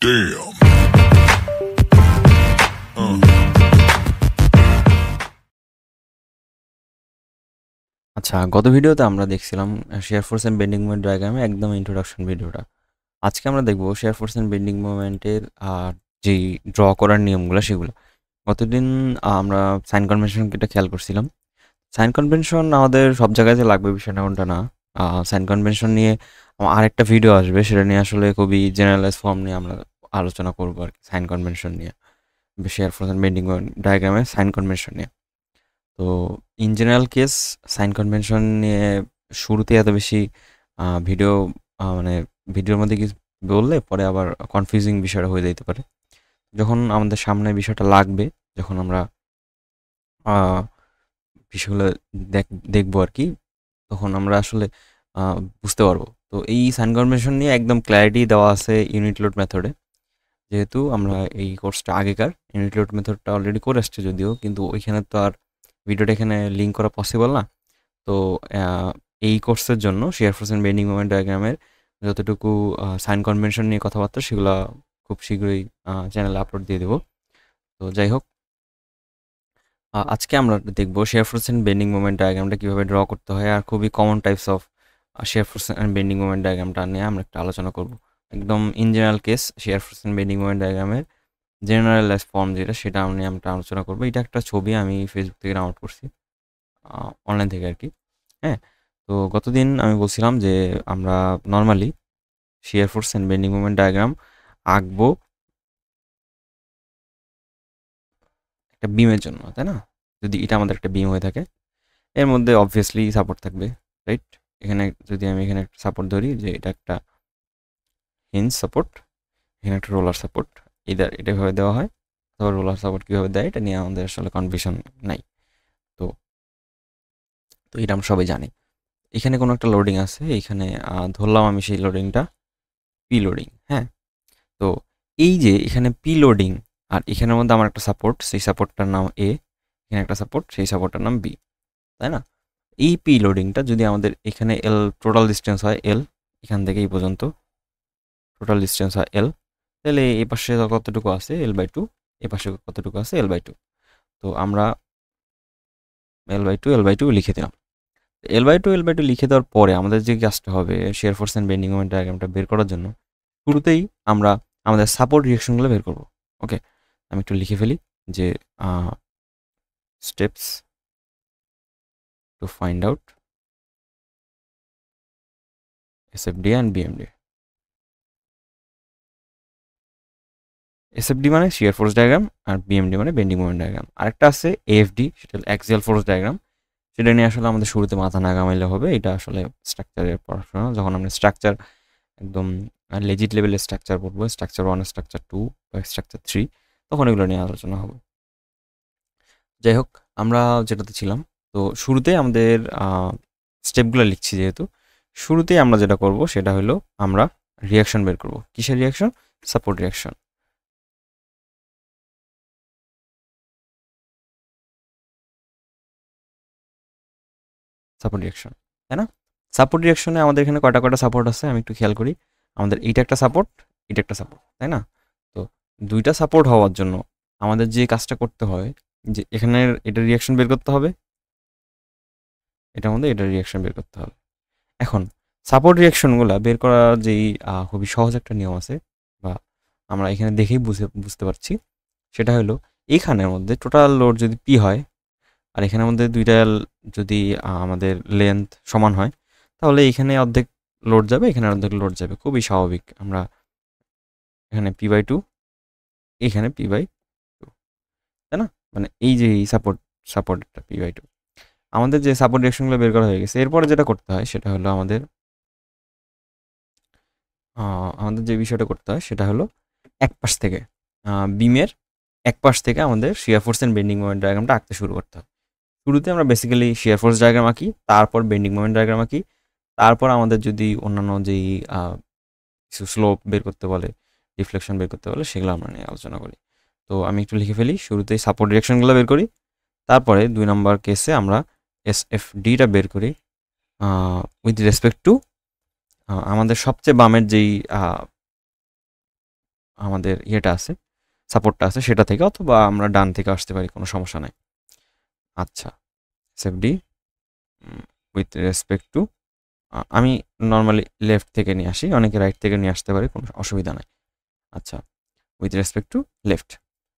Damn. আচ্ছা, গত ভিডিওতে আমরা দেখছিলাম shear force and bending moment ডায়াগ্রামে একদম ইন্ট্রোডাকশন ভিডিওটা। আজকে আমরা দেখব শেয়ার ফোর্স এন্ড বেন্ডিং মোমেন্টের যেই ড্র করার নিয়মগুলো সেগুলো। গতদিন আমরা সাইন কনভেনশনটা খেয়াল করছিলাম। সাইন কনভেনশন আমাদের সব জায়গায় যে লাগবে বিষয়টা ওটা না। সাইন কনভেনশন নিয়ে আরেকটা ভিডিও আসবে, সেটা নিয়ে আসলে খুবই জেনারেলাইজ ফর্ম নিয়ে আমরা আলোচনা করবো আর কি, সাইন কনভেনশন নিয়ে, shear force and bending moment ডায়াগ্রামে সাইন কনভেনশন নিয়ে। তো in general case sign convention নিয়ে শুরুতে এত বেশি ভিডিও মানে ভিডিওর মধ্যে কিছু বললে পরে আবার কনফিউজিং বিষয়টা হয়ে যেতে পারে। যখন আমাদের সামনে বিষয়টা লাগবে, যখন আমরা বিষয়গুলো দেখবো আর কি, তখন আমরা আসলে বুঝতে পারবো। তো এই সাইন কনভেনশন নিয়ে একদম ক্ল্যারিটি দেওয়া আছে ইউনিট লোড মেথডে। যেহেতু আমরা এই কোর্সটা আগেকার ইউনিট লোড মেথডটা অলরেডি করে আসছি যদিও, কিন্তু ওইখানে তো আর ভিডিওটা এখানে লিঙ্ক করা পসিবল না। তো এই কোর্সের জন্য shear force and bending moment ডায়াগ্রামের যতটুকু সাইন কনভেনশন নিয়ে কথাবার্তা সেগুলো খুব শীঘ্রই চ্যানেলে আপলোড দিয়ে দেবো। তো যাই হোক, আজকে আমরা দেখবো shear force and bending moment ডায়াগ্রামটা কীভাবে ড্র করতে হয়, আর খুবই common types of shear force and bending moment ডায়াগ্রামটা নিয়ে আমরা একটা আলোচনা করব। একদম in general case shear force and bending moment ডায়াগ্রামের জেনারেলাইজ ফর্ম যেটা, সেটা নিয়ে আমরা আলোচনা করবো। এটা একটা ছবি আমি ফেসবুক থেকে ডাউনলোড করছি, অনলাইন থেকে আর কি। হ্যাঁ, তো গতদিন আমি বলছিলাম যে আমরা normally shear force and bending moment diagram আঁকবো একটা বিমের জন্য, তাই না? যদি এটা আমাদের একটা বিম হয়ে থাকে, এর মধ্যে অবভিয়াসলি সাপোর্ট থাকবে, রাইট? এখানে যদি আমি এখানে একটা সাপোর্ট ধরি, যে এটা একটা হিঞ্জ সাপোর্ট, এখানে একটা রোলার সাপোর্ট, এটা ভাবে দেওয়া হয়, অথবা রোলার সাপোর্ট কীভাবে দেয় এটা নিয়ে আমাদের আসলে কনফিউশন নাই। তো তো এটা আমরা সবাই জানি। এখানে কোনো একটা লোডিং আছে, এইখানে ধরলাম আমি সেই লোডিংটা পি লোডিং। হ্যাঁ, তো এই যে এখানে পি লোডিং আর এখানের মধ্যে আমার একটা সাপোর্ট, সেই সাপোর্টটার নাম এ, এখানে একটা সাপোর্ট, সেই সাপোর্টটার নাম বি, তাই না? এই পি লোডিংটা যদি আমাদের এখানে এল টোটাল ডিস্টেন্স হয়, এল এখান থেকে এই পর্যন্ত টোটাল ডিস্টেন্স হয় এল, তাহলে এই পাশে কতটুকু আছে L/2, এ পাশে কতটুকু আছে L/2। তো আমরা L/2 লিখে দিলাম। L/2 লিখে দেওয়ার পরে আমাদের যে কাজটা হবে shear force and bending moment ডায়াগ্রামটা বের করার জন্য, শুরুতেই আমরা আমাদের সাপোর্ট রিঅ্যাকশনগুলো বের করব। ওকে, আমি একটু লিখে ফেলি যে steps to find out SFD and BMD। SFD মানে শিয়ার ফোর্স ডায়াগ্রাম, আর BMD মানে বেন্ডিং মোমেন্ট ডায়াগ্রাম। আরেকটা আছে AFD, সেটা হলো অ্যাক্সিয়াল ফোর্স ডায়াগ্রাম। সেটা নিয়ে আসলে আমাদের শুরুতে মাথা না ঘামাইলে হবে, এটা আসলে স্ট্রাকচারের পড়াশোনা। যখন আমরা স্ট্রাকচার একদম লেজিট লেভেলের স্ট্রাকচার পড়বো, স্ট্রাকচার 1, স্ট্রাকচার 2 বা স্ট্রাকচার 3, তখন এগুলো নিয়ে আলোচনা হবে। যাই হোক, আমরা যেটাতে ছিলাম, তো শুরুতে আমাদের স্টেপগুলো লিখছি যেহেতু, শুরুতেই আমরা যেটা করব সেটা হলো আমরা রিয়াকশন বের করব। কিসের reaction? Support reaction. Support reaction, তাই না? সাপোর্ট রিয়াকশনে আমাদের এখানে কয়টা সাপোর্ট আছে আমি একটু খেয়াল করি। আমাদের এইটা একটা সাপোর্ট, এটা একটা সাপোর্ট, তাই না? তো দুইটা সাপোর্ট হওয়ার জন্য আমাদের যে কাজটা করতে হয়, যে এখানের এটা রিয়াকশন বের করতে হবে, এটার মধ্যে এটা রিয়াকশন বের করতে হবে। এখন সাপোর্ট রিয়াকশনগুলো বের করার যেই খুবই সহজ একটা নিয়ম আছে, বা আমরা এখানে দেখেই বুঝতে পারছি, সেটা হলো এইখানের মধ্যে টোটাল লোড যদি পি হয়, আর এখানের মধ্যে দুইটা যদি আমাদের লেন্থ সমান হয়, তাহলে এখানে অর্ধেক লোড যাবে, এখানে অর্ধেক লোড যাবে, খুবই স্বাভাবিক। আমরা এখানে P/2, এখানে P/2, তাই না? মানে এই যে সাপোর্টটা P/2। আমাদের যে সাপোর্ট রিয়াকশনগুলো বের করা হয়ে গেছে, এরপরে যেটা করতে হয় সেটা হলো আমাদের যে বিষয়টা করতে হয় সেটা হলো এক পাশ থেকে বিমের এক পাশ থেকে আমাদের shear force and bending moment ডায়াগ্রামটা আঁকতে শুরু করতে হয়। শুরুতে আমরা বেসিক্যালি শিয়ার ফোর্স ডায়াগ্রাম আঁকি, তারপর বেন্ডিং মোমেন্ট ডায়াগ্রাম আঁকি, তারপর আমাদের যদি অন্যান্য যেই কিছু স্লোপ বের করতে বলে, রিফ্লেকশন বের করতে বলে, সেগুলো আমরা নিয়ে আলোচনা করি। তো আমি একটু লিখে ফেলি, শুরুতেই সাপোর্ট রিয়াকশনগুলো বের করি, তারপরে 2 নম্বর কেসে আমরা SFDটা বের করি উইথ রেসপেক্ট টু আমাদের সবচেয়ে বামের যেই আমাদের ইয়েটা আছে, সাপোর্টটা আছে সেটা থেকে, অথবা আমরা ডান থেকে আসতে পারি, কোনো সমস্যা নাই। আচ্ছা, এসএফডি উইথ রেসপেক্ট টু, আমি নর্মালি লেফট থেকে নিয়ে আসি, অনেকে রাইট থেকে নিয়ে আসতে পারে, কোনো অসুবিধা নাই। আচ্ছা, উইথ রেসপেক্ট টু লেফট।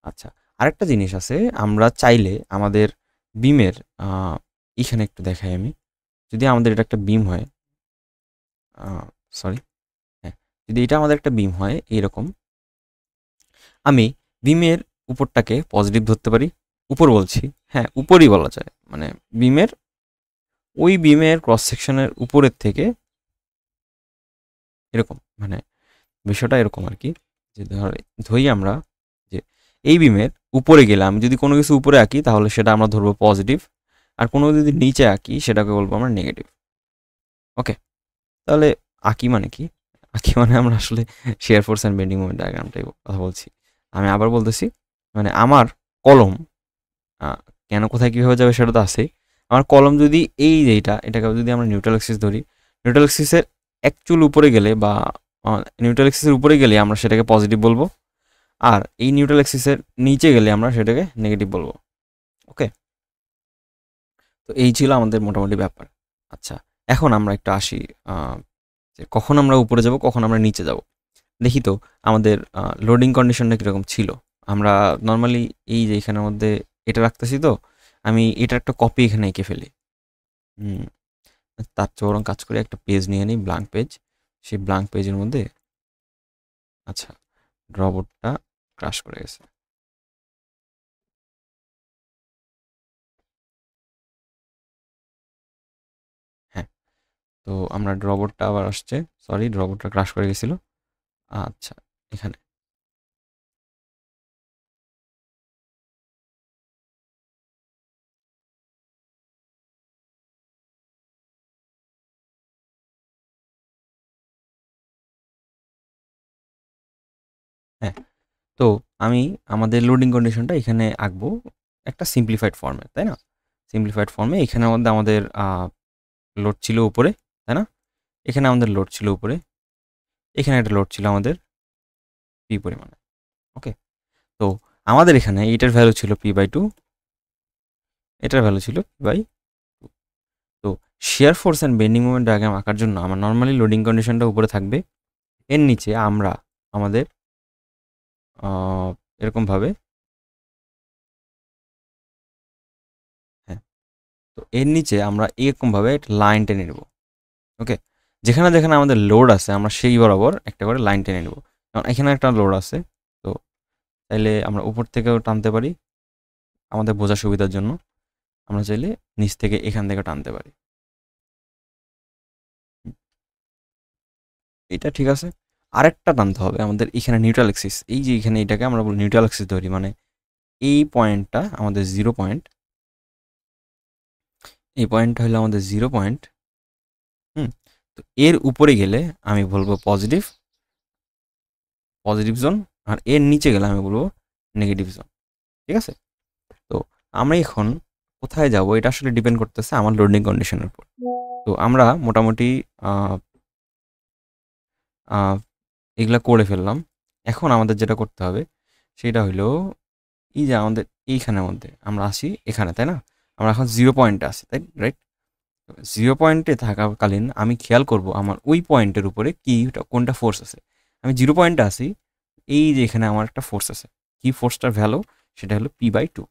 আচ্ছা, আরেকটা জিনিস আছে, আমরা চাইলে আমাদের বিমের এখানে একটু দেখাই আমি, যদি আমাদের এটা একটা বিম হয়, সরি, হ্যাঁ, যদি এটা আমাদের একটা বিম হয় এইরকম, আমি বিমের উপরটাকে পজিটিভ ধরতে পারি, উপর বলছি, হ্যাঁ উপরই বলা যায়, মানে বিমের ওই বিমের ক্রস সেকশনের উপরের থেকে এরকম, মানে বিষয়টা এরকম আর কি, যে ধরি আমরা যে এই বিমের উপরে গেলাম, যদি কোনো কিছু উপরে আঁকি তাহলে সেটা আমরা ধরবো পজিটিভ, আর কোনো যদি নিচে আঁকি সেটাকে বলবো আমরা নেগেটিভ। ওকে, তাহলে আঁকি মানে কি, আঁকি মানে আমরা আসলে shear force and bending moment ডায়াগ্রামটাই কথা বলছি। আমি আবার বলতেছি, মানে আমার কলম কেন কোথায় কীভাবে যাবে সেটা তো আছেই। আমার কলম যদি এই যে এটাকে যদি আমরা নিউট্রাল অ্যাক্সিস ধরি, নিউট্রাল অ্যাক্সিসের অ্যাকচুয়াল উপরে গেলে বা নিউট্রাল অ্যাক্সিসের উপরে গেলে আমরা সেটাকে পজিটিভ বলবো, আর এই নিউট্রাল অ্যাক্সিসের নিচে গেলে আমরা সেটাকে নেগেটিভ বলবো। ওকে, তো এই ছিল আমাদের মোটামুটি ব্যাপার। আচ্ছা, এখন আমরা একটু আসি যে কখন আমরা উপরে যাব, কখন আমরা নিচে যাব। দেখি তো আমাদের লোডিং কন্ডিশনটা কীরকম ছিল। আমরা নর্মালি এই যে এখানের মধ্যে এটা রাখতেছি, তো আমি এটার একটা কপি এখানে এঁকে ফেলি। তার চেয়ে বরং কাজ করে একটা পেজ নিয়ে নিই, ব্ল্যাঙ্ক পেজ। সেই ব্ল্যাঙ্ক পেজের মধ্যে, আচ্ছা, ড্র বোর্ডটা ক্রাশ করে গেছে। হ্যাঁ, তো আমরা ড্র বোর্ডটা আবার আসছে, সরি ড্র বোর্ডটা ক্রাশ করে গেছিলো। আচ্ছা, এখানে হ্যাঁ, তো আমি আমাদের লোডিং কন্ডিশনটা এখানে আঁকবো একটা সিম্পলিফাইড ফর্মে, তাই না? সিম্পলিফাইড ফর্মে এখানের মধ্যে আমাদের লোড ছিল উপরে, তাই না? এখানে আমাদের লোড ছিল উপরে, এখানে একটা লোড ছিল আমাদের পি পরিমাণে। ওকে, তো আমাদের এখানে এটার ভ্যালু ছিল p/2, এটার ভ্যালু ছিল p/2। তো share force and bending moment diagram আঁকার জন্য আমার নর্মালি লোডিং কন্ডিশনটা উপরে থাকবে, এর নিচে আমরা আমাদের এরকমভাবে, হ্যাঁ, তো এর নিচে আমরা এরকমভাবে একটা লাইন টেনে নেব। ওকে, যেখানে যেখানে আমাদের লোড আছে আমরা সেই বরাবর একটা করে লাইন টেনে নেব। কারণ এখানে একটা লোড আছে, তো চাইলে আমরা উপর থেকেও টানতে পারি, আমাদের বোঝার সুবিধার জন্য আমরা চাইলে নিচ থেকে এখান থেকে টানতে পারি। এটা ঠিক আছে। আরেকটা টানতে হবে আমাদের এখানে নিউট্রাল অ্যাক্সিস, এই যে এখানে এটাকে আমরা বলি নিউট্রাল অ্যাক্সিস ধরি, মানে এই পয়েন্টটা আমাদের 0 পয়েন্ট, এই পয়েন্টটা হলো আমাদের 0 পয়েন্ট। তো এর উপরে গেলে আমি বলবো পজিটিভ, পজিটিভ জোন, আর এর নিচে গেলে আমি বলবো নেগেটিভ জোন। ঠিক আছে, তো আমরা এখন কোথায় যাব এটা আসলে ডিপেন্ড করতেছে আমার লোডিং কন্ডিশনের উপর। তো আমরা মোটামুটি এগুলা করে ফেললাম। এখন আমাদের যেটা করতে হবে সেটা হলো, এই যে আমাদের এইখানের মধ্যে আমরা আসি এখানে, তাই না? আমরা এখন 0 পয়েন্টে আসি, তাই রাইট? 0 পয়েন্টে থাকাকালীন আমি খেয়াল করব আমার ওই পয়েন্টের উপরে কি কোনটা ফোর্স আছে। আমি 0 পয়েন্টে আসি, এই যে এখানে আমার একটা ফোর্স আছে, কি ফোর্সটার ভ্যালু সেটা হলো p/2।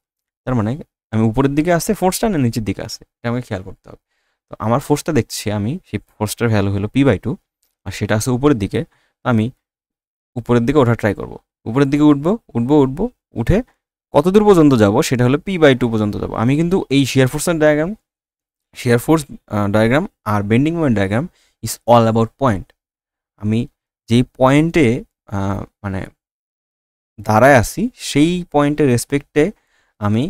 তার মানে আমি উপরের দিকে আসছে ফোর্সটা না নিচের দিকে আসছে, এটা আমাকে খেয়াল করতে হবে। তো আমার ফোর্সটা দেখছি, আমি সেই ফোর্সটার ভ্যালু হলো p/2, আর সেটা আছে উপরের দিকে। আমি উপরের দিকে ওঠা ট্রাই করব, উপরের দিকে উঠবো উঠবো উঠবো, উঠে কত দূর পর্যন্ত যাব সেটা হলো p/2 পর্যন্ত যাব। আমি কিন্তু এই শেয়ার ফোর্সের ডায়াগ্রাম, শেয়ার ফোর্স ডায়াগ্রাম আর bending moment diagram is all about point. আমি যেই পয়েন্টে মানে দাঁড়ায় আছি সেই পয়েন্টের রেসপেক্টে আমি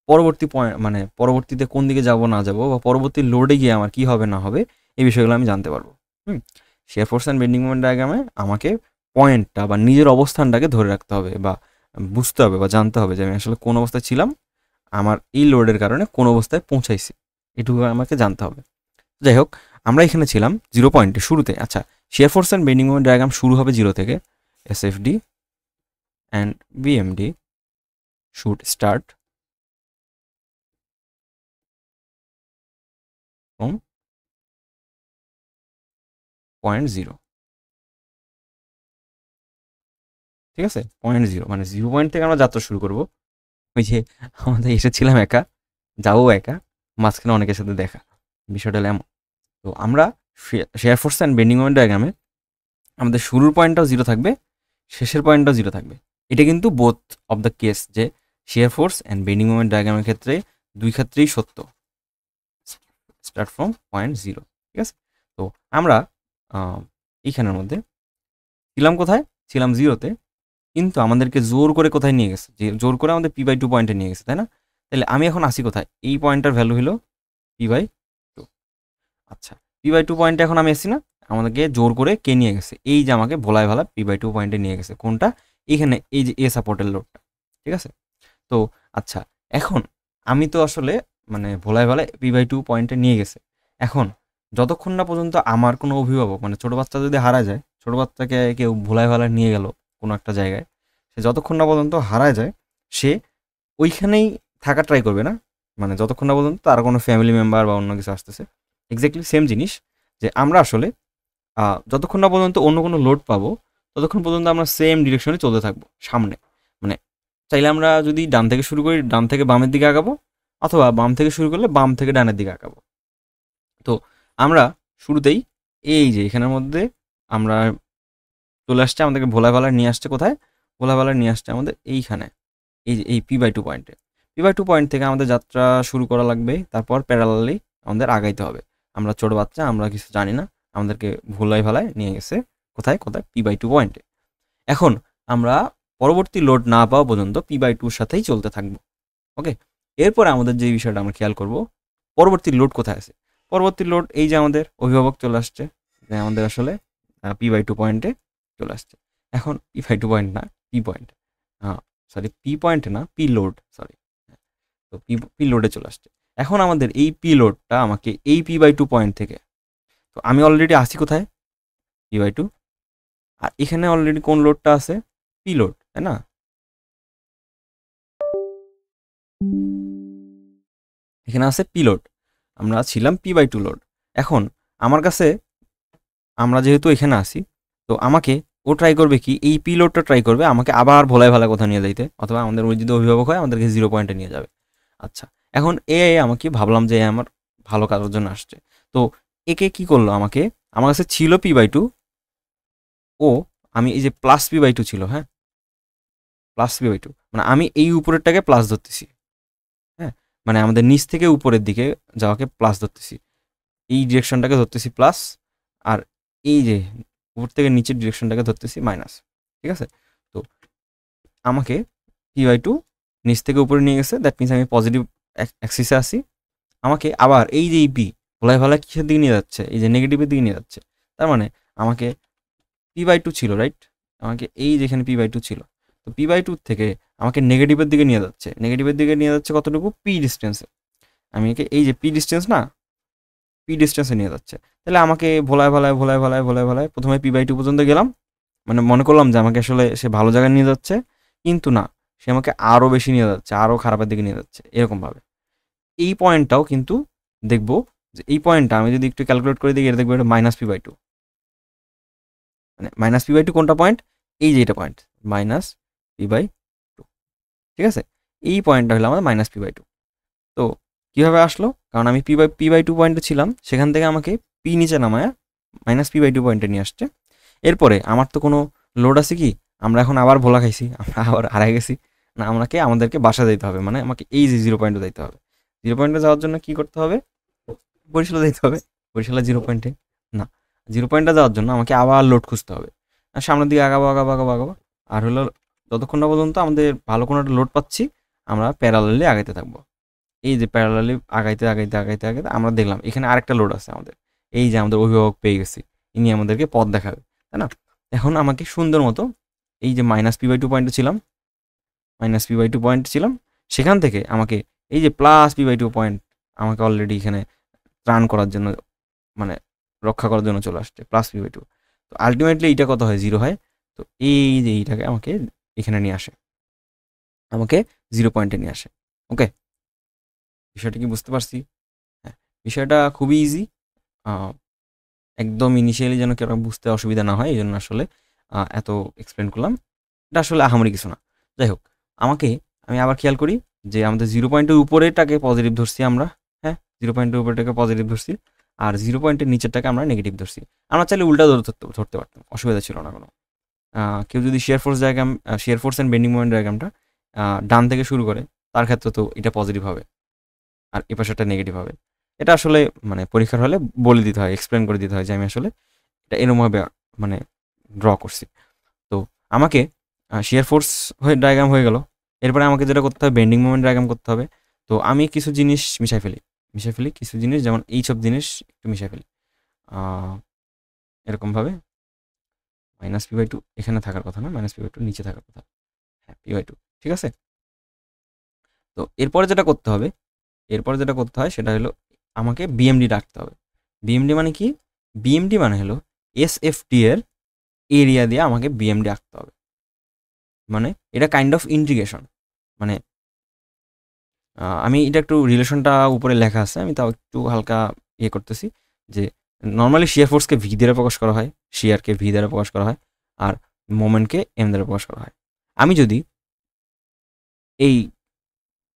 পরবর্তী পয়েন্ট, মানে পরবর্তীতে কোন দিকে যাব না যাব, বা পরবর্তী লোডে গিয়ে আমার কি হবে না হবে, এই বিষয়গুলো আমি জানতে পারবো। Share force and bending moment ডায়াগ্রামে আমাকে পয়েন্টটা বা নিজের অবস্থানটাকে ধরে রাখতে হবে, বা বুঝতে হবে বা জানতে হবে যে আমি আসলে কোন অবস্থায় ছিলাম, আমার এই লোডের কারণে কোন অবস্থায় পৌঁছাইছি, এটুকু আমাকে জানতে হবে। যাই হোক, আমরা এখানে ছিলাম 0 পয়েন্টে শুরুতে। আচ্ছা, share force and bending moment diagram শুরু হবে 0 থেকে, SFD and BMD should start from point 0. ঠিক আছে, 0.0 মানে 0 পয়েন্ট থেকে আমরা যাত্রা শুরু করব। ওই যে আমাদের এসেছিলাম একা, যাবো একা, মাঝখানে অনেকের সাথে দেখা, বিষয়টা হলো এমন। তো আমরা share force and bending moment ডায়াগ্রামে আমাদের শুরুর পয়েন্টটাও 0 থাকবে, শেষের পয়েন্টটাও 0 থাকবে। এটা কিন্তু বোথ অফ দ্য কেস, যে share force and bending moment ডায়াগ্রামের ক্ষেত্রে দুই ক্ষেত্রেই সত্য, স্টার্ট ফ্রম পয়েন্ট 0। ঠিক আছে, তো আমরা এইখানের মধ্যে ছিলাম কোথায়, ছিলাম 0-তে, কিন্তু আমাদেরকে জোর করে কোথায় নিয়ে গেছে, যে জোর করে আমাদের P/2 পয়েন্টে নিয়ে গেছে, তাই না? তাহলে আমি এখন আসি কোথায়, এই পয়েন্টটার ভ্যালু হলো P/2। আচ্ছা, P/2 পয়েন্টে এখন আমি আসছি না, আমাদেরকে জোর করে কে নিয়ে গেছে, এই যে আমাকে ভোলায় ভালা P/2 পয়েন্টে নিয়ে গেছে। কোনটা? এইখানে, এই যে এ সাপোর্টের লোডটা। ঠিক আছে, তো আচ্ছা, এখন আমি তো আসলে মানে ভোলায় ভালায় P/2 পয়েন্টে নিয়ে গেছে। এখন যতক্ষণ না পর্যন্ত আমার কোনো অভিভাবক, মানে ছোটো বাচ্চা যদি হারা যায়, ছোটো বাচ্চাকে কেউ ভোলায় ভালায় নিয়ে গেল কোনো একটা জায়গায়, সে যতক্ষণ না পর্যন্ত হারায় যায়, সে ওইখানেই থাকা ট্রাই করবে না, মানে যতক্ষণ না পর্যন্ত তার কোনো ফ্যামিলি মেম্বার বা অন্য কিছু আসতেছে। এক্স্যাক্টলি সেম জিনিস, যে আমরা আসলে যতক্ষণ না পর্যন্ত অন্য কোনো লোড পাবো, ততক্ষণ পর্যন্ত আমরা সেম ডিরেকশনে চলতে থাকবো সামনে। মানে চাইলে আমরা যদি ডান থেকে শুরু করি, ডান থেকে বামের দিকে আগাবো, অথবা বাম থেকে শুরু করলে বাম থেকে ডানের দিকে আগাবো। তো আমরা শুরুতেই এই যে এখানের মধ্যে আমরা চলে আসছে, আমাদেরকে ভোলা ভালা নিয়ে আসছে কোথায়, ভোলা ভালা নিয়ে আসছে আমাদের এইখানে, এই যে এই P/2 পয়েন্টে। P/2 পয়েন্ট থেকে আমাদের যাত্রা শুরু করা লাগবে, তারপর প্যারালালি আমাদের আগাইতে হবে। আমরা ছোট বাচ্চা, আমরা কিছু জানি না, আমাদেরকে ভোলাই ভালায় নিয়ে গেছে কোথায় কোথায়, P/2 পয়েন্টে। এখন আমরা পরবর্তী লোড না পাওয়া পর্যন্ত P/2 সাথেই চলতে থাকবো। ওকে, এরপরে আমাদের যে বিষয়টা আমরা খেয়াল করব, পরবর্তী লোড কোথায় আছে। পরবর্তী লোড এই যে আমাদের অভিভাবক চলে আসছে, যে আমাদের আসলে P/2 পয়েন্টে চলে আসছে। এখন P/2 পয়েন্ট না, পি পয়েন্ট, সরি পি পয়েন্টে না, পি লোড, সরি। তো পি লোডে চলে আসছে। এখন আমাদের এই পি লোডটা আমাকে এই P/2 পয়েন্ট থেকে, তো আমি অলরেডি আসি কোথায়, P/2, আর এখানে অলরেডি কোন লোডটা আছে, পি লোড, তাই না? এখানে আছে পি লোড, আমরা ছিলাম P/2 লোড। এখন আমার কাছে, আমরা যেহেতু এখানে আসি, তো আমাকে ও ট্রাই করবে কি, এই পি লোডটা ট্রাই করবে আমাকে আবার ভোলায় ভালা কোথাও নিয়ে যাইতে, অথবা আমাদের ওই যদি অভিভাবক হয় আমাদেরকে 0 পয়েন্টে নিয়ে যাবে। আচ্ছা, এখন আমাকে ভাবলাম যে আমার ভালো কাজের জন্য আসছে, তো একে কি করলো, আমাকে, আমার কাছে ছিল P/2, ও আমি এই যে প্লাস P/2 ছিল, হ্যাঁ প্লাস P/2, মানে আমি এই উপরেরটাকে প্লাস ধরতেছি, হ্যাঁ, মানে আমাদের নিচ থেকে উপরের দিকে যাওয়াকে প্লাস ধরতেছি, এই ডিরেকশনটাকে ধরতেছি প্লাস, আর এই যে উপর থেকে নিচের ডিরেকশনটাকে ধরতেছি মাইনাস। ঠিক আছে, তো আমাকে P/2 নিচ থেকে উপরে নিয়ে গেছে, দ্যাট মিনস আমি পজিটিভ অ্যাক্সিসে আসি। আমাকে আবার এই যে এই পি ভোলায় ভালায় কিসের দিকে নিয়ে যাচ্ছে, এই যে নেগেটিভের দিকে নিয়ে যাচ্ছে, তার মানে আমাকে P/2 ছিল, রাইট, আমাকে এই যেখানে P/2 ছিল, তো P/2 থেকে আমাকে নেগেটিভের দিকে নিয়ে যাচ্ছে, নেগেটিভের দিকে নিয়ে যাচ্ছে কতটুকু, পি ডিস্টেন্সে। আমি এই যে পি ডিস্টেন্স না, পি ডিস্টেন্সে নিয়ে যাচ্ছে, তাহলে আমাকে ভোলায় ভালায় ভোলায় ভালায় ভোলায় ভালায় প্রথমে P/2 পর্যন্ত গেলাম, মানে মনে করলাম যে আমাকে আসলে সে ভালো জায়গায় নিয়ে যাচ্ছে, কিন্তু না, সে আমাকে আরও বেশি নিয়ে যাচ্ছে, আরও খারাপের দিকে নিয়ে যাচ্ছে, এরকমভাবে। এই পয়েন্টটাও কিন্তু দেখবো, যে এই পয়েন্টটা আমি যদি একটু ক্যালকুলেট করে দিই, এটা দেখবো এটা -P/2, মানে -P/2 কোনটা পয়েন্ট, এই যে এটা পয়েন্ট -P/2। ঠিক আছে, এই পয়েন্টটা হলো আমাদের -P/2। তো কীভাবে আসলো, কারণ আমি P/2 পয়েন্টে ছিলাম, সেখান থেকে আমাকে পি নিচে নামায় -P/2 পয়েন্টে নিয়ে আসছে। এরপরে আমার তো কোনো লোড আছে কি, আমরা এখন আবার ভোলা খাইছি, আমরা আবার হারাই গেছি না, আমাদেরকে বাসা যেতে হবে, মানে আমাকে এই যে 0 পয়েন্টে যাইতে হবে। 0 পয়েন্টে যাওয়ার জন্য কি করতে হবে, বরিশালে যেতে হবে, বরিশালে 0 পয়েন্টে না, 0 পয়েন্টে যাওয়ার জন্য আমাকে আবার লোড খুঁজতে হবে, আর সামনের দিকে আগাবো আগাবো আগাবো আগাবো, আর হলো যতক্ষণ না পর্যন্ত আমাদের ভালো কোনো একটা লোড পাচ্ছি, আমরা প্যারালালি আগাইতে থাকবো। এই যে প্যারালালি আগাইতে আগাইতে আগাইতে আগাইতে আমরা দেখলাম এখানে আরেকটা লোড আছে আমাদের, এই যে আমাদের অভিভাবক পেয়ে গেছি, ইনি আমাদেরকে পথ দেখাবে, তাই না? এখন আমাকে সুন্দর মতো এই যে -P/2 পয়েন্টে ছিলাম, -P/2 পয়েন্ট ছিলাম, সেখান থেকে আমাকে এই যে +P/2 পয়েন্ট আমাকে অলরেডি এখানে ত্রাণ করার জন্য, মানে রক্ষা করার জন্য চলে আসছে +P/2। তো আলটিমেটলি এইটা কত হয়, 0 হয়। তো এই যে এইটাকে আমাকে এখানে নিয়ে আসে, আমাকে 0 পয়েন্টে নিয়ে আসে। ওকে, বিষয়টা কি বুঝতে পারছি? হ্যাঁ, বিষয়টা খুবই ইজি। একদম ইনিশিয়ালি যেন কেউ বুঝতে অসুবিধা না হয়, এই জন্য আসলে এত এক্সপ্লেন করলাম। এটা আসলে আহামরি কিছু না। যাই হোক, আমি আবার খেয়াল করি যে আমাদের 0 পয়েন্টের উপরেরটাকে পজিটিভ ধরছি আমরা, হ্যাঁ, 0 পয়েন্টের উপরেরটাকে পজিটিভ ধরছি, আর 0 পয়েন্টের নিচেরটাকে আমরা নেগেটিভ ধরছি। আমরা চাইলে উল্টা ধরতে পারতাম, অসুবিধা ছিল না কোনো। কেউ যদি shear force and bending moment ডায়াগ্রামটা ডান থেকে শুরু করে, তার ক্ষেত্রে তো এটা পজিটিভ হবে আর এ পাশেটা নেগেটিভ হবে। এটা আসলে মানে পরীক্ষার হলে বলে দিতে হয়, এক্সপ্লেন করে দিতে হয় যে আমি আসলে এটা এরমভাবে মানে ড্র করছি। তো আমাকে শিয়ার ফোর্স ডায়াগ্রাম হয়ে গেল। এরপরে আমাকে যেটা করতে হবে, বেন্ডিং মোমেন্ট ডায়াগ্রাম করতে হবে। তো আমি কিছু জিনিস মিশাই ফেলি কিছু জিনিস, যেমন এই সব জিনিস একটু মিশাই ফেলি এরকমভাবে। -p/2 এখানে থাকার কথা না, -p/2 নিচে থাকার কথা। হ্যাঁ, p/2 ঠিক আছে। তো এরপরে যেটা করতে হয় সেটা হলো আমাকে বিএমডি রাখতে হবে। বিএমডি মানে কি? বিএমডি মানে হলো এসএফটি এর এরিয়া দিয়ে আমাকে বিএমডি আঁকতে হবে। মানে এটা কাইন্ড অফ ইন্টিগ্রেশন। মানে আমি এটা একটু রিলেশনটা উপরে লেখা আছে, আমি তাও একটু হালকা ইয়ে করতেছি যে নর্মালি শিয়ার ফোর্সকে ভি দ্বারা প্রকাশ করা হয়, শিয়ারকে ভি দ্বারা প্রকাশ করা হয়, আর মোমেন্টকে এম দ্বারা প্রকাশ করা হয়। আমি যদি এই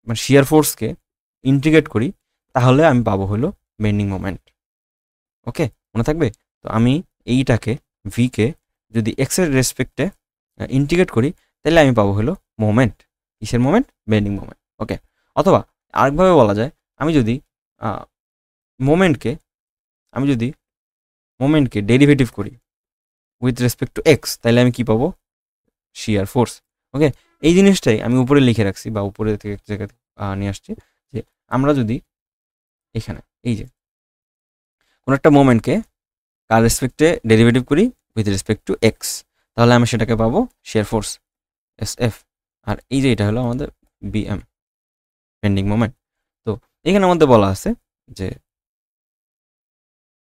মানে শিয়ার ফোর্সকে ইন্টিগ্রেট করি, তাহলে আমি পাবো হলো বেন্ডিং মোমেন্ট। ওকে, মনে থাকবে? তো আমি এইটাকে ভিকে যদি এক্স এর রেসপেক্টে ইন্টিগ্রেট করি, তাহলে আমি পাবো হলো মোমেন্ট। কিসের মোমেন্ট? Bending moment. ওকে, অথবা আরেকভাবে বলা যায়, আমি যদি মোমেন্টকে ডেরিভেটিভ করি উইথ রেসপেক্ট টু এক্স, তাহলে আমি কি পাবো? শিয়ার ফোর্স। ওকে, এই জিনিসটাই আমি উপরে লিখে রাখছি বা উপরে থেকে এক জায়গা নিয়ে আসছি, যে আমরা যদি এখানে এই যে কোনো একটা মোমেন্টকে কার রেসপেক্টে ডেরিভেটিভ করি উইথ রেসপেক্ট টু এক্স, তাহলে আমি সেটাকে পাবো শিয়ার ফোর্স এস এফ। আর এই যে এটা হলো আমাদের বিএম, বেন্ডিং মোমেন্ট। তো এখানে আমাদের বলা আছে যে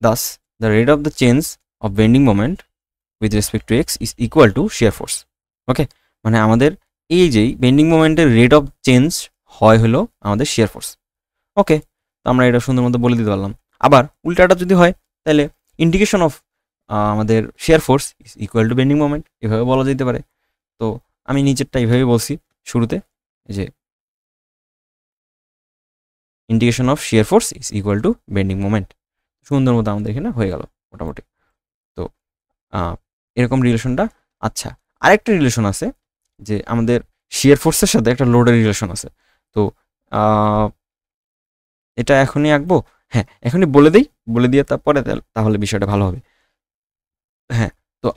does the rate of the change of bending moment with respect to x is equal to shear force. Okay, মানে আমাদের এই যেই বেন্ডিং মোমেন্টের রেট অফ চেঞ্জ হয় হলো আমাদের শিয়ার ফোর্স। ওকে, তো আমরা এটা সুন্দর মতো বলে দিতে পারলাম। আবার উল্টাটা যদি হয়, তাহলে ইন্টিগ্রেশন অফ আমাদের share force is equal two bending moment, এভাবে বলা যেতে পারে। তো আমি নিচেরটা এইভাবে বলছি শুরুতে, যে integration of shear force is equal two bending moment. সুন্দর মতো আমাদের এখানে হয়ে গেল মোটামুটি। তো এরকম রিলেশনটা। আচ্ছা, আরেকটা রিলেশন আছে যে আমাদের শিয়ার ফোর্সের সাথে একটা লোডের রিলেশন আছে। তো এটা এখনই আঁকবো? হ্যাঁ, এখনই বলে দিয়ে তারপরে তাহলে বিষয়টা ভালো হবে। হ্যাঁ, তো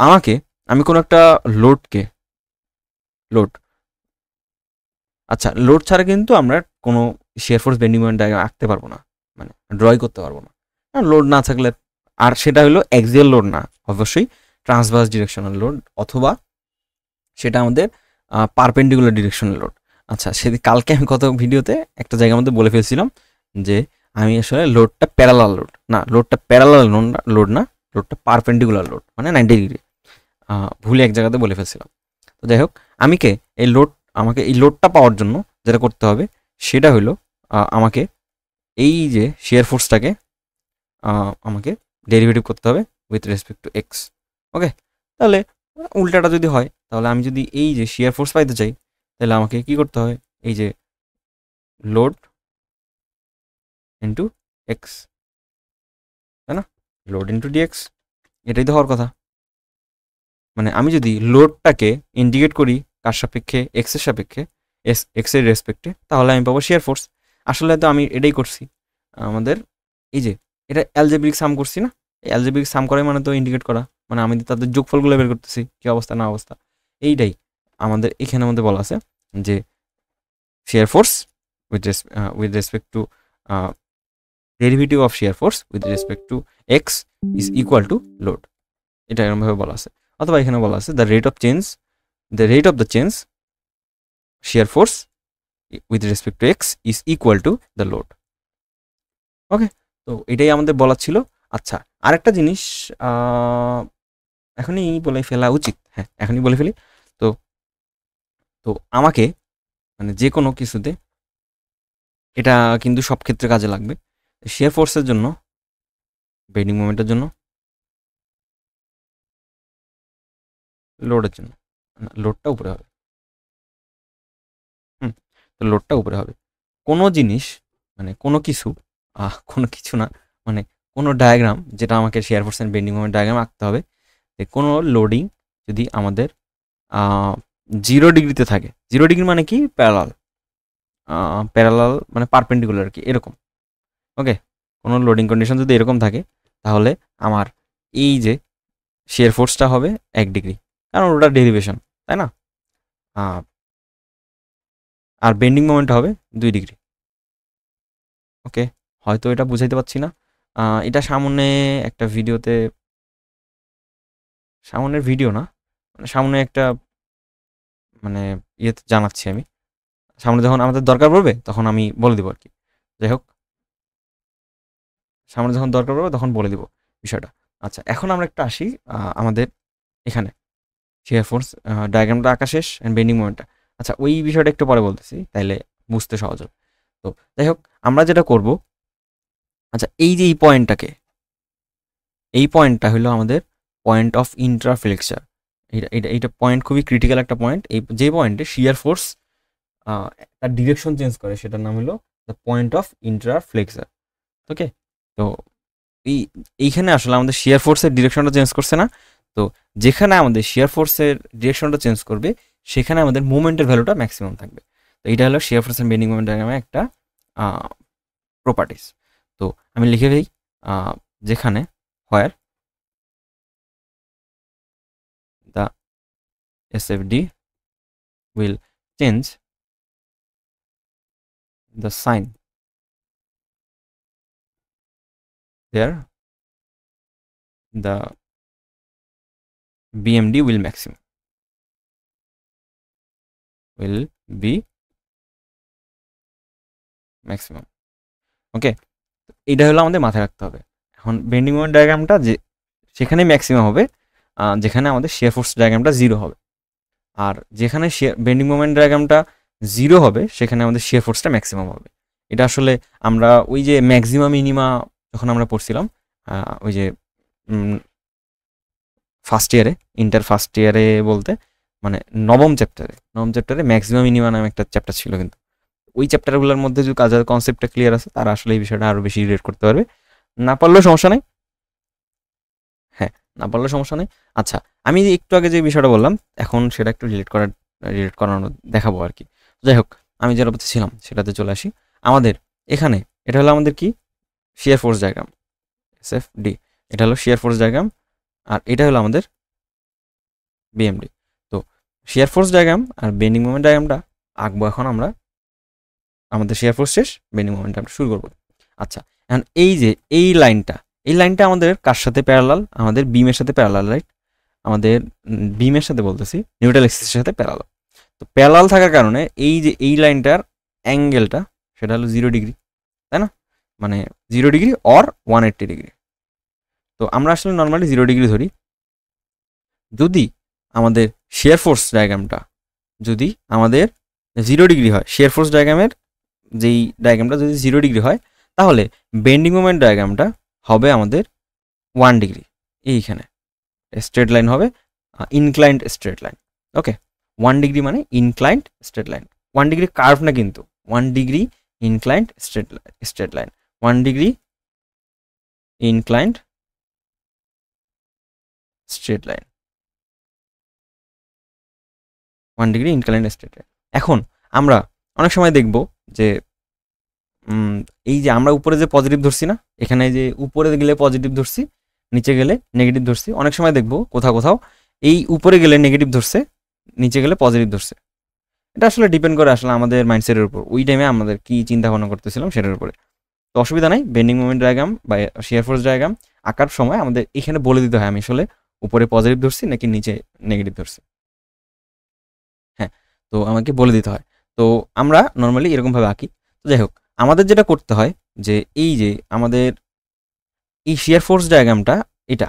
আমি কোনো একটা লোড আচ্ছা, লোড ছাড়া কিন্তু আমরা কোনো shear force bending moment diagram আঁকতে পারবো না, মানে ড্রই করতে পারবো না। লোড না থাকলে, আর সেটা হলো এক্সিয়াল লোড না, অবশ্যই ট্রান্সভার্স ডিরেকশনাল লোড, অথবা সেটা আমাদের পারপেন্ডিকুলার ডিরেকশনাল লোড। আচ্ছা, সেদিন কালকে আমি কত ভিডিওতে একটা জায়গার মধ্যে বলে ফেলছিলাম যে আমি আসলে লোডটা প্যারালাল লোড না, লোডটা পারপেন্ডিকুলার লোড, মানে 90 ডিগ্রি। ভুলে এক জায়গাতে বলে ফেলছিলাম। তো যাই হোক, আমাকে এই লোডটা পাওয়ার জন্য যেটা করতে হবে সেটা হলো আমাকে এই যে শেয়ার ফোর্সটাকে আমাকে ডেরিভেটিভ করতে হবে উইথ রেসপেক্ট টু এক্স। ওকে, তাহলে উল্টাটা যদি হয়, তাহলে আমি যদি এই যে শেয়ার ফোর্স পাইতে চাই, তাহলে আমাকে কি করতে হবে? এই যে লোড ইন্টু এক্স, তাই না? লোড ইন্টু ডিএক্স, এটাই তো হওয়ার কথা। মানে আমি যদি লোডটাকে ইন্টিগ্রেট করি কার সাপেক্ষে? এক্স এর সাপেক্ষে, এক্স এর রেসপেক্টে, তাহলে আমি পাবো শেয়ার ফোর্স। আসলে তো আমি এটাই করছি। আমাদের এই যে এটা অ্যালজেব্রিক সাম করছি না, অ্যালজেব্রিক সাম করাই মানে তো ইন্টিগ্রেট করা, মানে আমি তাদের যোগফলগুলো বের করতেছি, কি অবস্থা না অবস্থা। এইটাই আমাদের এখানে বলা আছে যে share force with respect two derivative of shear force with respect to x is equal two load. এটা এরকমভাবে বলা আছে। অথবা এখানে বলা আছে the rate of the change shear force with respect to x is equal to the load. ওকে, তো এটাই আমাদের বলার ছিল। আচ্ছা, আরেকটা জিনিস এখনই বলে ফেলা উচিত, হ্যাঁ এখনই বলে ফেলি। তো তো আমাকে মানে যে কোনো কিছুতে এটা কিন্তু সব ক্ষেত্রে কাজে লাগবে। শিয়ার ফোর্সের জন্য, বেন্ডিং মোমেন্টের জন্য, লোডের জন্য, লোডটা উপরে হবে। তো লোডটা উপরে হবে। কোনো জিনিস মানে কোনো কিছু কোনো কিছু না, মানে কোনো ডায়াগ্রাম যেটা আমাকে shear force and bending moment diagram আঁকতে হবে, কোনো লোডিং যদি আমাদের 0 ডিগ্রিতে থাকে, 0 ডিগ্রি মানে কি প্যারালাল, প্যারালাল মানে পারপেন্ডিকুলার আর কি, এরকম। ওকে, কোনো লোডিং কন্ডিশন যদি এরকম থাকে তাহলে আমার এই যে শেয়ার ফোর্সটা হবে 1 ডিগ্রি, কারণ ওটা ডেরিভেশন, তাই না? আর বেন্ডিং মোমেন্ট হবে 2 ডিগ্রি। ওকে, হয়তো এটা বুঝাইতে পারছি না। এটা সামনে একটা ভিডিওতে, সামনের ভিডিও না, মানে সামনে একটা মানে ইয়েতে জানাচ্ছি আমি। সামনে যখন আমাদের দরকার পড়বে তখন আমি বলে দিব আর কি। যাই হোক, সামনে যখন দরকার পড়বে তখন বলে দিব বিষয়টা। আচ্ছা, এখন আমরা একটা আসি আমাদের এখানে শিয়ার ফোর্স ডায়াগ্রামটা আঁকা শেষ অ্যান্ড বেন্ডিং মোমেন্টটা। আচ্ছা, ওই বিষয়টা একটু পরে বলতেছি, তাইলে বুঝতে সহজ হবে। তো যাই হোক, আমরা যেটা করব, আচ্ছা এই যে এই পয়েন্টটা হলো আমাদের পয়েন্ট অফ ইন্ট্রাফ্লেক্সার। এইটা পয়েন্ট খুবই ক্রিটিক্যাল একটা পয়েন্ট। এই যে পয়েন্টে শিয়ার ফোর্স তার ডিরেকশন চেঞ্জ করে সেটার নাম হলো দ্য পয়েন্ট অফ ইন্ট্রাফ্লেক্সার। ওকে, তো এইখানে আসলে আমাদের শিয়ার ফোর্সের ডিরেকশনটা চেঞ্জ করছে না, তো যেখানে আমাদের শিয়ার ফোর্সের ডিরেকশনটা চেঞ্জ করবে সেখানে আমাদের মুভমেন্টের ভ্যালুটা ম্যাক্সিমাম থাকবে। তো এইটা হলো shear force and bending moment ডায়াগ্রামে একটা প্রপার্টিস। তো আমি লিখে দিই যেখানে হোয়ার the SFD will change the sign, there the BMD will maximum, will be maximum. ওকে, এটা হলো আমাদের মাথায় রাখতে হবে। এখন বেন্ডিং মোমেন্ট ডায়াগ্রামটা যে সেখানে ম্যাক্সিমাম হবে যেখানে আমাদের শিয়ার ফোর্স ডায়াগ্রামটা 0 হবে, আর যেখানে বেন্ডিং মোমেন্ট ডায়াগ্রামটা 0 হবে সেখানে আমাদের শিয়ার ফোর্সটা ম্যাক্সিমাম হবে। এটা আসলে আমরা ওই যে ম্যাক্সিমাম মিনিমা যখন আমরা পড়ছিলাম ওই যে ফার্স্ট ইয়ারে, ইন্টার ফার্স্ট ইয়ারে বলতে মানে নবম চ্যাপ্টারে ম্যাক্সিমাম মিনিমা নামে একটা চ্যাপ্টার ছিল, কিন্তু ওই চ্যাপ্টারগুলোর মধ্যে যদি কাজের কনসেপ্টটা ক্লিয়ার আছে তারা আসলে এই বিষয়টা আরও বেশি রিলেট করতে পারবে। না পারলেও সমস্যা নেই, হ্যাঁ, না পারলেও সমস্যা নেই। আচ্ছা, আমি একটু আগে যে বিষয়টা বললাম এখন সেটা একটু রিলেট করানো দেখাবো আর কি। যাই হোক, আমি যেটা বলতেছিলাম সেটাতে চলে আসি। আমাদের এখানে এটা হলো আমাদের কি শিয়ার ফোর্স ডায়াগ্রাম, SFD, এটা হলো শিয়ার ফোর্স ডায়াগ্রাম, আর এটা হলো আমাদের BMD। তো শিয়ার ফোর্স ডায়াগ্রাম আর বেন্ডিং মোমেন্ট ডায়াগ্রামটা আঁকবো এখন আমরা। আমাদের শিয়ার ফোর্স শেষ, বেন্ডিং মোমেন্ট আমরা শুরু করবো। আচ্ছা, এখন এই যে এই লাইনটা আমাদের কার সাথে প্যারালাল? আমাদের বিমের সাথে প্যারালাল, রাইট? আমাদের বিমের সাথে বলতেছি, নিউট্রাল অ্যাক্সিসের সাথে প্যারালাল। তো প্যারালাল থাকার কারণে এই যে এই লাইনটার অ্যাঙ্গেলটা সেটা হলো 0 ডিগ্রি, তাই না? মানে 0 ডিগ্রি অর 180 ডিগ্রি। তো আমরা আসলে নর্মালি 0 ডিগ্রি ধরি। যদি আমাদের শিয়ার ফোর্স ডায়াগ্রামটা যদি আমাদের 0 ডিগ্রি হয়, শিয়ার ফোর্স ডায়াগ্রামের যেই ডায়াগ্রামটা যদি 0 ডিগ্রি হয়, তাহলে বেন্ডিং মোমেন্ট ডায়াগ্রামটা হবে আমাদের 1 ডিগ্রি। এইখানে স্ট্রেট লাইন হবে, ইনক্লাইন্ড স্ট্রেট লাইন। ওকে, 1 ডিগ্রি মানে inclined straight line. 1 degree curve না কিন্তু, 1 degree inclined straight line, 1 degree inclined straight line, 1 degree inclined straight line. এখন আমরা অনেক সময় দেখব যে এই যে আমরা উপরে যে পজিটিভ ধরছি না, এখানে যে উপরে গেলে পজিটিভ ধরছি, নিচে গেলে নেগেটিভ ধরছি। অনেক সময় দেখবো কোথাও এই উপরে গেলে নেগেটিভ ধরছে, নিচে গেলে পজিটিভ ধরছে। এটা আসলে ডিপেন্ড করে আসলে আমাদের মাইন্ডসেটের উপর, ওই টাইমে আমাদের কি চিন্তা ভাবনা করতেছিলাম সেটার উপরে। তো অসুবিধা নাই, বেন্ডিং মোমেন্ট ডায়াগ্রাম বা শিয়ার ফোর্স ডায়াগ্রাম আঁকার সময় আমাদের এখানে বলে দিতে হয় আমি আসলে উপরে পজিটিভ ধরছি নাকি নিচে নেগেটিভ ধরছি। হ্যাঁ, তো আমাকে বলে দিতে হয়। তো আমরা নর্মালি এরকমভাবে আঁকি। তো যাই হোক, আমাদের যেটা করতে হয় যে এই যে আমাদের এই শিয়ার ফোর্স ডায়াগ্রামটা এটা,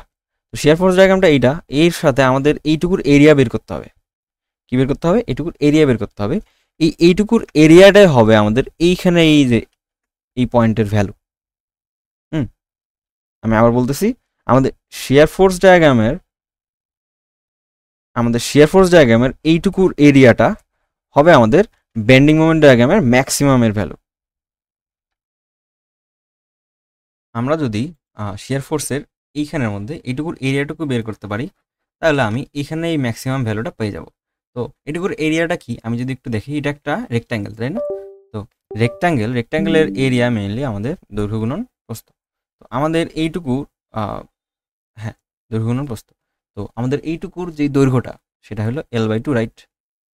তো শিয়ার ফোর্স ডায়াগ্রামটা এইটা, এর সাথে আমাদের এইটুকুর এরিয়া বের করতে হবে। কি বের করতে হবে, এইটুকুর এরিয়া বের করতে হবে। এইটুকুর এরিয়াটাই হবে আমাদের এইখানে এই যে এই পয়েন্টের ভ্যালু। আমি আবার বলতেছি, আমাদের শিয়ার ফোর্স ডায়াগ্রামের এইটুকুর এরিয়াটা হবে আমাদের বেন্ডিং মোমেন্ট ডায়াগ্রামের ম্যাক্সিমামের ভ্যালু। আমরা যদি শিয়ার ফোর্সের এইখানের মধ্যে এইটুকুর এরিয়াটুকু বের করতে পারি, তাহলে আমি এখানে এই ম্যাক্সিমাম ভ্যালুটা পেয়ে যাব। তো এটুকুর এরিয়াটা কি আমি যদি একটু দেখি, এটা একটা রেক্ট্যাঙ্গেল, তাই না? তো রেক্ট্যাঙ্গেলের এরিয়া মেইনলি আমাদের দৈর্ঘ্য গুণন প্রস্থ। তো আমাদের এইটুকু হ্যাঁ, দৈর্ঘ্য গুণন প্রস্থ। তো আমাদের এইটুকুর যে দৈর্ঘ্যটা সেটা হলো L/2, রাইট?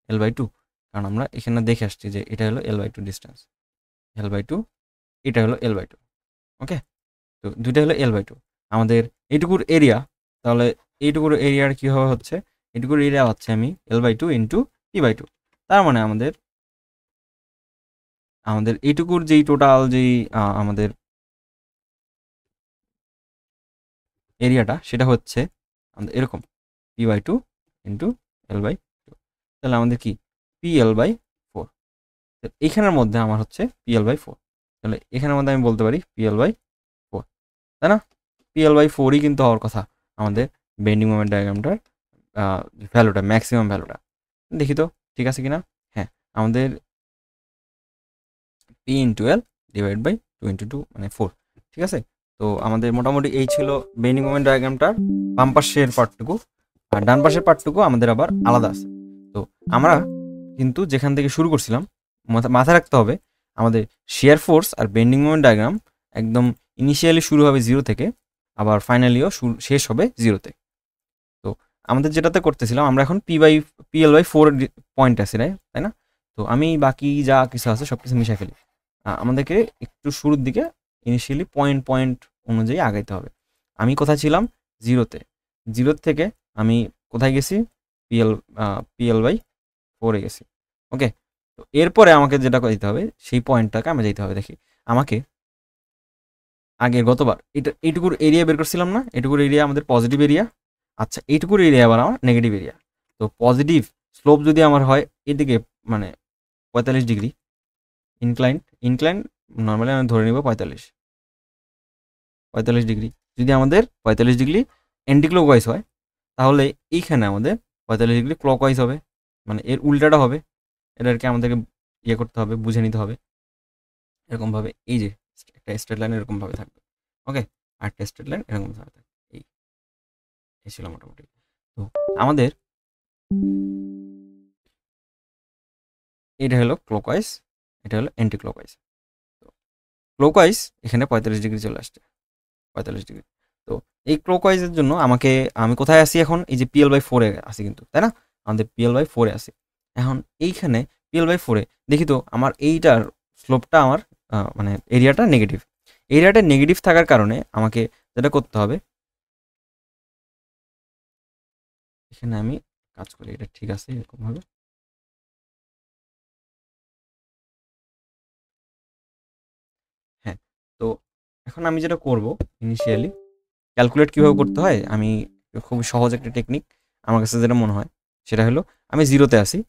L/2, কারণ আমরা এখানে দেখে আসছি যে এটা হলো L/2 ডিস্টেন্স, L/2, এটা হলো L/2। ওকে, তো দুইটা হলো L/2 আমাদের এইটুকুর এরিয়া। তাহলে এইটুকুর এরিয়ার কি হচ্ছে, এইটুকুর এরিয়া হচ্ছে আমি L/2 ইন্টু P/2। তার মানে আমাদের এইটুকুর যেই টোটাল যেই আমাদের এরিয়াটা সেটা হচ্ছে আমাদের এরকম P/2 ইন্টু L/2। তাহলে আমাদের কি PL/4। এইখানের মধ্যে আমার হচ্ছে PL/4। তাহলে এখানের মধ্যে আমি বলতে পারি PL/4, তাই না? PL/4ই কিন্তু হওয়ার কথা আমাদের বেন্ডিং মোমেন্ট ডায়াগ্রামটার ভ্যালুটা, ম্যাক্সিমাম ভ্যালুটা। দেখি তো ঠিক আছে কিনা। হ্যাঁ, আমাদের P into L divide by 2 into 2 মানে 4, ঠিক আছে। তো আমাদের মোটামুটি এই ছিল বেন্ডিং মোমেন্ট ডায়াগ্রামটার বাম পাশের পার্টটুকু, আর ডান পাশের পার্টটুকু আমাদের আবার আলাদা আছে। তো আমরা কিন্তু যেখান থেকে শুরু করছিলাম, মাথায় রাখতে হবে আমাদের শিয়ার ফোর্স আর বেন্ডিং মোমেন্ট ডায়াগ্রাম একদম ইনিশিয়ালি শুরু হবে 0 থেকে, আবার ফাইনালিও শেষ হবে 0-তে। তো আমাদের যেটাতে করতেছিলাম, আমরা এখন PL/4 পয়েন্ট আছে, তাই না? তো আমি বাকি যা কিছু আছে সব কিছু মিশে ফেলি। আমাদেরকে একটু শুরুর দিকে ইনিশিয়ালি পয়েন্ট অনুযায়ী আগাইতে হবে। আমি কোথায় ছিলাম? 0-তে। 0 থেকে আমি কোথায় গেছি? PL/4-এ গেছি। ওকে, তো এরপরে আমাকে যেটা দিতে হবে সেই পয়েন্টটাকে আমি যেতে হবে। দেখি আমাকে আগে গতবার এইটুকুর এরিয়া বের করছিলাম না, এইটুকুর এরিয়া আমাদের পজিটিভ এরিয়া। আচ্ছা, এইটুকুর এরিয়া আবার আমার নেগেটিভ এরিয়া। তো পজিটিভ স্লোপ যদি আমার হয় এদিকে মানে 45 ডিগ্রি, ইনক্লাইন নর্মালি আমি ধরে নিব 45 ডিগ্রি। যদি আমাদের 45 ডিগ্রি অ্যান্টি ক্লকওয়াইজ হয়, তাহলে এইখানে আমাদের 45 ডিগ্রি ক্লকওয়াইজ হবে, মানে এর উল্টাটা হবে। এটাকে আমাদেরকে ইয়ে করতে হবে, বুঝে নিতে হবে। এরকমভাবে এই যে একটা স্ট্রেট লাইন এরকমভাবে থাকবে। ওকে, আর একটা স্ট্রেট লাইন এরকমভাবে থাকবে। এই ছিল মোটামুটি। তো আমাদের এটা হলো ক্লকওয়াইজ, এটা হলো অ্যান্টি ক্লকওয়াইজ। তো ক্লকওয়াইজ এখানে 45 ডিগ্রি চলে আসছে, 45 ডিগ্রি। তো এই ক্লকওয়াইজের জন্য আমি কোথায় আসি এখন? এই যে PL/4-এ আসি কিন্তু, তাই না? আমাদের PL/4-এ আসি। এখন এইখানে PL/4-এ দেখি তো আমার এইটার স্লোপটা আমার মানে এরিয়াটা নেগেটিভ। এরিয়াটা নেগেটিভ থাকার কারণে আমাকে যেটা করতে হবে, এখানে আমি কাজ করি, এটা ঠিক আছে এরকমভাবে। হ্যাঁ, তো এখন আমি যেটা করব ইনিশিয়ালি ক্যালকুলেট কীভাবে করতে হয়, আমি খুবই সহজ একটা টেকনিক আমার কাছে যেটা মনে হয় সেটা হলো, আমি 0-তে আসি।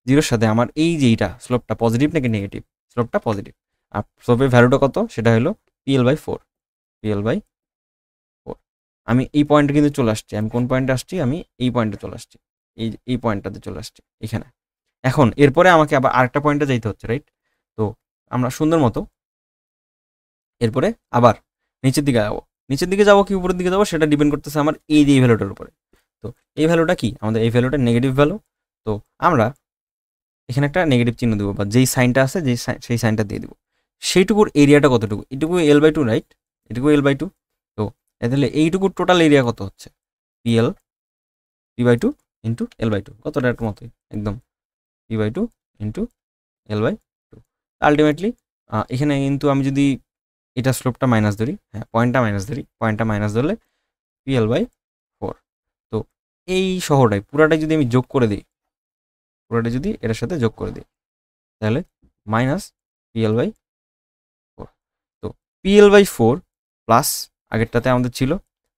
0-র সাথে আমার এই যে এইটা স্লোপটা পজিটিভ নাকি নেগেটিভ? স্লোপটা পজিটিভ। আর স্লোপের ভ্যালুটা কত? সেটা হলো PL/4। PL/4 আমি এই পয়েন্টে কিন্তু চলে আসছি। আমি কোন পয়েন্টে আসছি? আমি এই পয়েন্টে চলে আসছি, এই পয়েন্টটাতে চলে আসছি এখানে। এখন এরপরে আমাকে আবার আরেকটা পয়েন্টে যাইতে হচ্ছে, রাইট? তো আমরা সুন্দর মতো এরপরে আবার নিচের দিকে যাবো। নিচের দিকে যাবো কি উপরের দিকে যাবো সেটা ডিপেন্ড করতেছে আমার এই যে এই ভ্যালুটার উপরে। তো এই ভ্যালুটা কি? আমাদের এই ভ্যালুটা নেগেটিভ ভ্যালু। তো আমরা এখানে একটা নেগেটিভ চিহ্ন দেবো, বা যেই সাইনটা আছে সেই সাইনটা দিয়ে দেবো। সেইটুকুর এরিয়াটা কতটুকু? এটুকু L/2, রাইট? এটুকু L/2। তো তাহলে এইটুকুর টোটাল এরিয়া কত হচ্ছে? P/2 ইন্টু L/2, কতটার মতোই একদম P/2 ইন্টু L/2। আলটিমেটলি এখানে কিন্তু আমি যদি এটা স্লোপটা মাইনাস ধরি, হ্যাঁ পয়েন্টটা মাইনাস ধরলে PL/4। তো এই শহরটাই পুরাটাই যদি আমি যোগ করে দিই, পুরাটা যদি এটার সাথে যোগ করে দিই, তাহলে মাইনাস PL/4। তো PL/4 প্লাস আগেরটাতে আমাদের ছিল,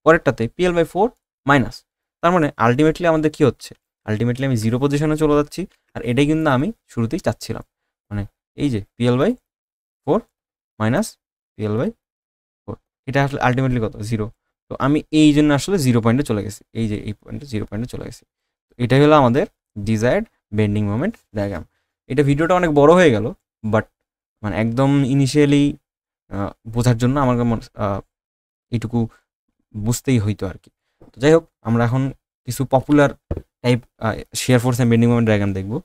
পরেরটাতে PL/4 মাইনাস। তার মানে আলটিমেটলি আমাদের কি হচ্ছে? আলটিমেটলি আমি 0 পজিশনে চলে যাচ্ছি, আর এটাই কিন্তু আমি শুরুতেই চাচ্ছিলাম, মানে এই যে PL/4 মাইনাস PL/4, এটা আসলে আলটিমেটলি কত 0। তো আমি এই জন্য আসলে 0 পয়েন্টে চলে গেছি, এই যে এই পয়েন্টে 0 পয়েন্টে চলে গেছি। এটাই হলো আমাদের ডিজায়ার্ড বেন্ডিং মোমেন্ট ডায়াগ্রাম। এটা ভিডিওটা অনেক বড় হয়ে গেল, বাট মানে একদম ইনিশিয়ালি বোঝার জন্য আমার এইটুকু বুঝতেই হইতো আর কি। তো যাই হোক, আমরা এখন কিছু popular type shear force and bending moment diagram দেখবো।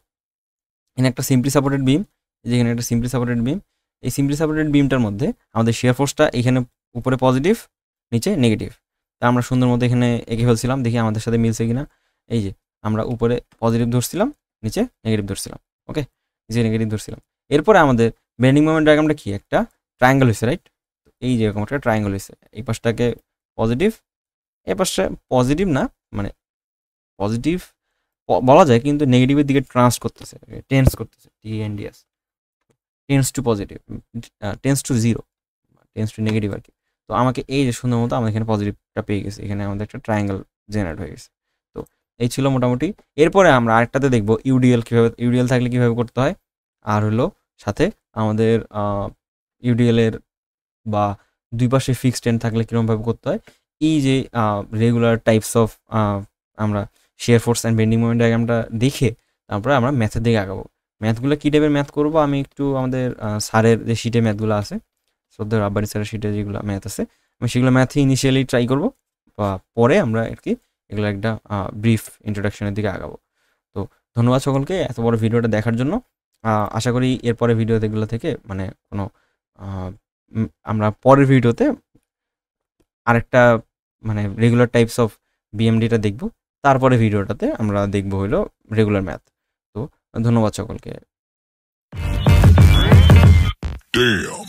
এখানে একটা সিম্পলি সাপোর্টেড বিম, যেখানে একটা সিম্পলি সাপোর্টেড বিম, এই সিম্পলি সাপোর্টেড বিমটার মধ্যে আমাদের শিয়ার ফোর্সটা এখানে উপরে পজিটিভ, নিচে নেগেটিভ। তা আমরা সুন্দর মতো এখানে এঁকে ফেলছিলাম, দেখি আমাদের সাথে মিলছে কিনা। এই যে আমরা উপরে পজিটিভ ধরছিলাম, নিচে নেগেটিভ ধরছিলাম, ওকে, নিচে নেগেটিভ ধরছিলাম। এরপরে আমাদের বেন্ডিং মোমেন্ট ডায়াগ্রামটা কি, একটা ট্রায়াঙ্গেল হয়েছে, রাইট? এই যে এরকম একটা ট্রায়াঙ্গেল হয়েছে, এই পাশটাকে পজিটিভ, এই পাশটা পজিটিভ না, মানে পজিটিভ বলা যায় কিন্তু নেগেটিভের দিকে টেন্স করতেছে, TNDS, tends to positive, tends to 0, tends to negative আর কি। তো আমাকে এই যে সুন্দর মতো আমরা এখানে পজিটিভটা পেয়ে গেছি, এখানে আমাদের একটা ট্রায়াঙ্গেল জেনারেট হয়ে গেছে। তো এই ছিল মোটামুটি। এরপরে আমরা আরেকটাতে দেখবো ইউডিএল কীভাবে, ইউডিএল থাকলে কীভাবে করতে হয়, আর হলো সাথে আমাদের ইউডিএল এর বা দুই পাশে ফিক্সড টেন্ট থাকলে কীরকমভাবে করতে হয়। এই যে রেগুলার টাইপস অফ আমরা shear force and bending moment ডায়াগ্রামটা দেখে তারপরে আমরা ম্যাথের দিকে আগাবো। ম্যাথগুলো কী টাইপের ম্যাথ করবো, আমি একটু আমাদের স্যারের যে শিটে ম্যাথগুলো আছে, শ্রদ্ধা রাব্বানি স্যারের শিটে যেগুলো ম্যাথ আছে, আমি সেগুলো ম্যাথে ইনিশিয়ালি ট্রাই করবো, বা পরে আমরা আর কি এগুলো একটা ব্রিফ ইন্ট্রোডাকশনের দিকে আগাবো। তো ধন্যবাদ সকলকে এত বড় ভিডিওটা দেখার জন্য। আশা করি এরপরে ভিডিওগুলো থেকে মানে কোনো আমরা পরের ভিডিওতে আরেকটা মানে রেগুলার টাইপস অফ বিএমডিটা দেখব, তারপরে ভিডিওটাতে আমরা দেখব হলো রেগুলার ম্যাথ। তো ধন্যবাদ সকলকে। Damn.